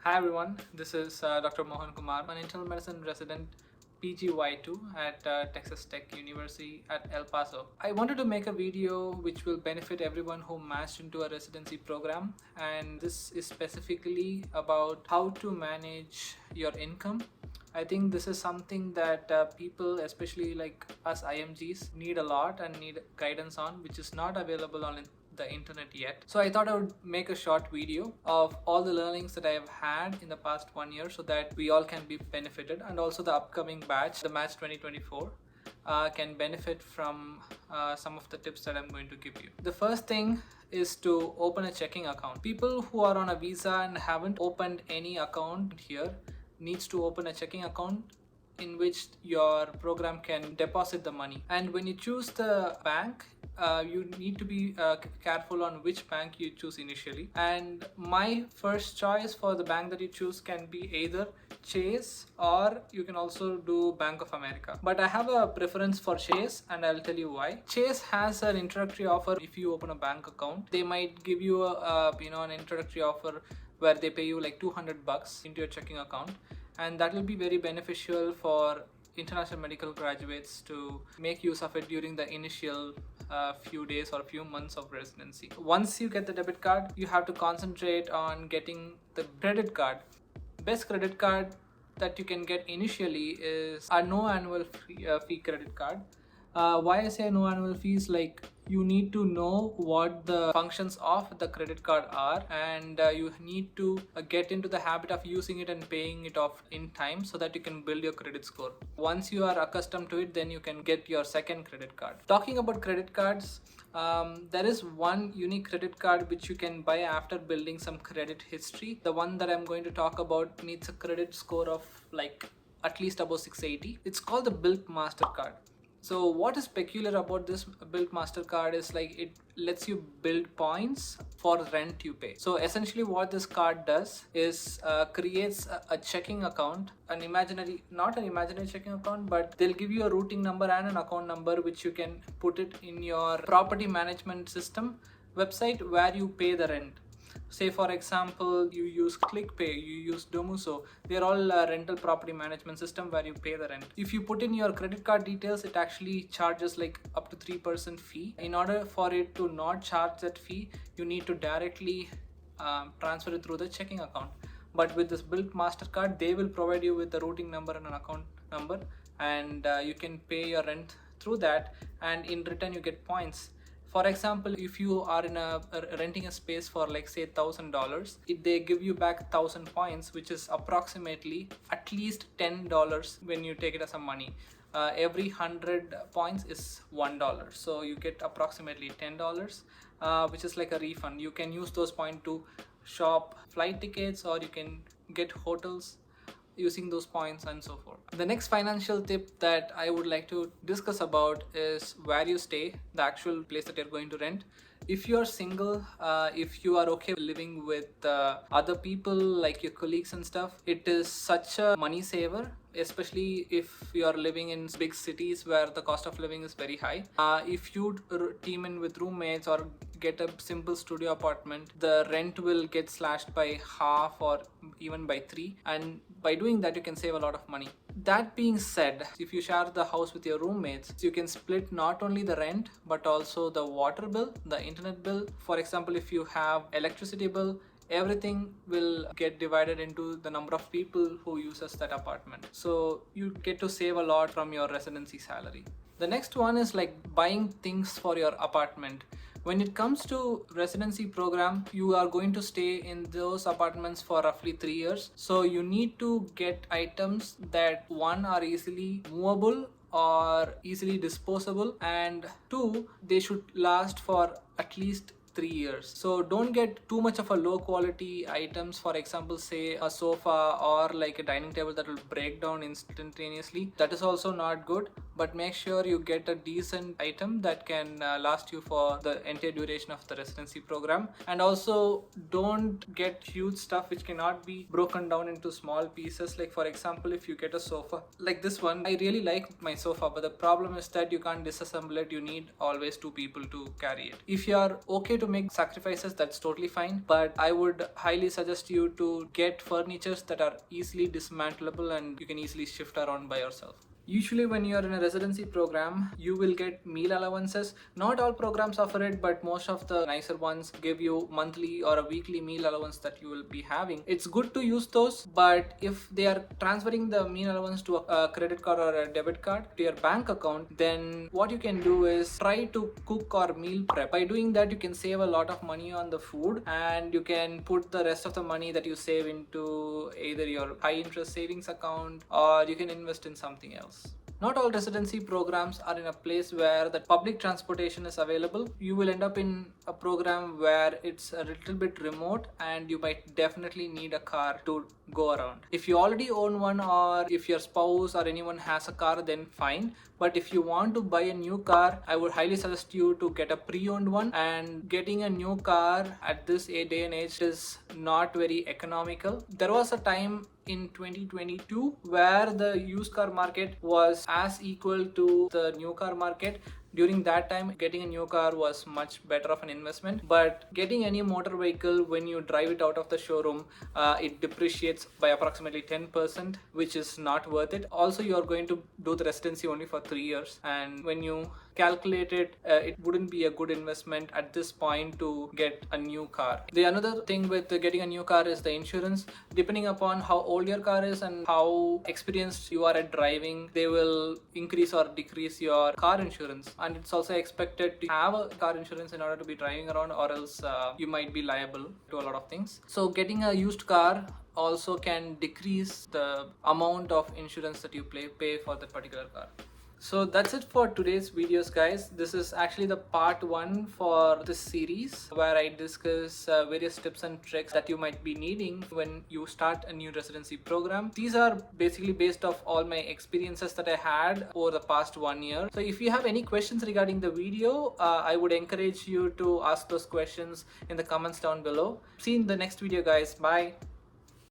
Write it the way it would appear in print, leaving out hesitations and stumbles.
Hi everyone, this is Dr. Mohan Kumar, an internal medicine resident PGY2 at Texas Tech University at El Paso. I wanted to make a video which will benefit everyone who matched into a residency program, and this is specifically about how to manage your income. I think this is something that people, especially like us IMGs, need a lot and need guidance on, which is not available on the internet yet. So I thought I would make a short video of all the learnings that I have had in the past 1 year so that we all can be benefited, and also the upcoming batch, the match 2024, can benefit from some of the tips that I'm going to give you. The first thing is to open a checking account. People who are on a visa and haven't opened any account here needs to open a checking account in which your program can deposit the money. And when you choose the bank, you need to be careful on which bank you choose initially. And my first choice for the bank that you choose can be either Chase, or you can also do Bank of America. But I have a preference for Chase, and I'll tell you why. Chase has an introductory offer. If you open a bank account, they might give you an introductory offer where they pay you like $200 into your checking account, and that will be very beneficial for international medical graduates to make use of it during the initial few days or few months of residency. Once you get the debit card, you have to concentrate on getting the credit card. Best credit card that you can get initially is a no annual fee credit card. Why I say no annual fees, like you need to know what the functions of the credit card are, and you need to get into the habit of using it and paying it off in time so that you can build your credit score. Once you are accustomed to it, then you can get your second credit card. Talking about credit cards, there is one unique credit card which you can buy after building some credit history. The one that I'm going to talk about needs a credit score of like at least above 680. It's called the Built Mastercard. So what is peculiar about this Built Mastercard is like it lets you build points for rent you pay. So essentially what this card does is creates a checking account, not an imaginary checking account, but they'll give you a routing number and an account number which you can put it in your property management system website where you pay the rent. Say for example, you use ClickPay, you use Domuso. They're all rental property management system where you pay the rent. If you put in your credit card details, it actually charges like up to 3% fee. In order for it to not charge that fee, you need to directly transfer it through the checking account. But with this Built Mastercard, they will provide you with the routing number and an account number, and you can pay your rent through that, and in return you get points. For example, if you are in renting a space for like say $1,000, they give you back 1,000 points, which is approximately at least $10 when you take it as a money. Every 100 points is $1, so you get approximately $10, which is like a refund. You can use those points to shop flight tickets, or you can get hotels using those points and so forth. The next financial tip that I would like to discuss about is where you stay, the actual place that you're going to rent. If you're single, if you are okay living with other people like your colleagues and stuff, it is such a money saver, especially if you are living in big cities where the cost of living is very high. If you team in with roommates or get a simple studio apartment, the rent will get slashed by half or even by 3, and by doing that you can save a lot of money. That being said, if you share the house with your roommates, you can split not only the rent but also the water bill, the internet bill. For example, if you have electricity bill, everything will get divided into the number of people who uses that apartment. So you get to save a lot from your residency salary. The next one is like buying things for your apartment. When it comes to residency program, you are going to stay in those apartments for roughly 3 years. So you need to get items that one are easily movable or easily disposable, and two, they should last for at least 3 years. So don't get too much of a low quality items. For example, say a sofa or like a dining table that will break down instantaneously. That is also not good. but make sure you get a decent item that can last you for the entire duration of the residency program. And also don't get huge stuff which cannot be broken down into small pieces. Like for example, if you get a sofa like this one, I really like my sofa, but the problem is that you can't disassemble it. You need always two people to carry it. If you are okay to make sacrifices, that's totally fine, but I would highly suggest you to get furnitures that are easily dismantleable and you can easily shift around by yourself. Usually when you are in a residency program, you will get meal allowances. Not all programs offer it, but most of the nicer ones give you monthly or a weekly meal allowance that you will be having. It's good to use those, but if they are transferring the meal allowance to a credit card or a debit card to your bank account, then what you can do is try to cook or meal prep. By doing that, you can save a lot of money on the food, and you can put the rest of the money that you save into either your high interest savings account, or you can invest in something else. Not all residency programs are in a place where the public transportation is available. You will end up in a program where it's a little bit remote and you might definitely need a car to go around. If you already own one, or if your spouse or anyone has a car, then fine. But if you want to buy a new car, I would highly suggest you to get a pre-owned one. And getting a new car at this day and age is not very economical. There was a time in 2022 where the used car market was as equal to the new car market. During that time, getting a new car was much better of an investment, but getting any motor vehicle, when you drive it out of the showroom, it depreciates by approximately 10%, which is not worth it. Also, you are going to do the residency only for 3 years, and when you calculate it, it wouldn't be a good investment at this point to get a new car. The another thing with getting a new car is the insurance. Depending upon how old your car is and how experienced you are at driving, they will increase or decrease your car insurance. And it's also expected to have a car insurance in order to be driving around, or else you might be liable to a lot of things. So getting a used car also can decrease the amount of insurance that you pay for that particular car. So that's it for today's videos, guys. This is actually the part 1 for this series where I discuss various tips and tricks that you might be needing when you start a new residency program. These are basically based off all my experiences that I had over the past 1 year. So if you have any questions regarding the video, I would encourage you to ask those questions in the comments down below. See you in the next video, guys. Bye.